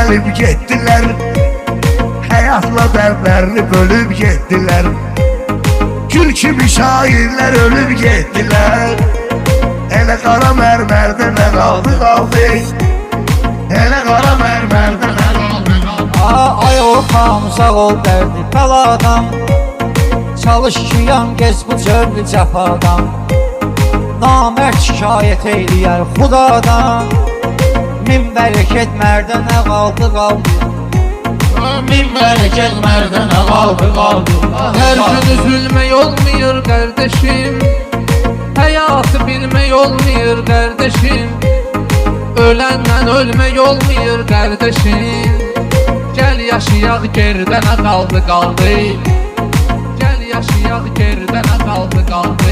gəlib getdilər, həyatla dərdlərini bölüb getdilər. Gül kimi şairlər ölüb getdilər. Elə qara mərmərdə nə qaldı qaldı, elə qara mərmərdə nə qaldı qaldı. Ay Orxan sağ ol dərdi bəladan, çalış ki yan gez bu cördü cəfadan. Namərd şikayət eyləyər xudadan, min bərəkət mərdə nə qaldı qaldı, min bərəkət mərdə nə qaldı qaldı. Her gün üzülmek olmuyor kardeşim, hayatı bilmek olmuyor kardeşim, ölenden ölmek olmuyor kardeşim. Gel yaşayak geride ne kaldı kaldı, gel yaşayak geride ne kaldı kaldı.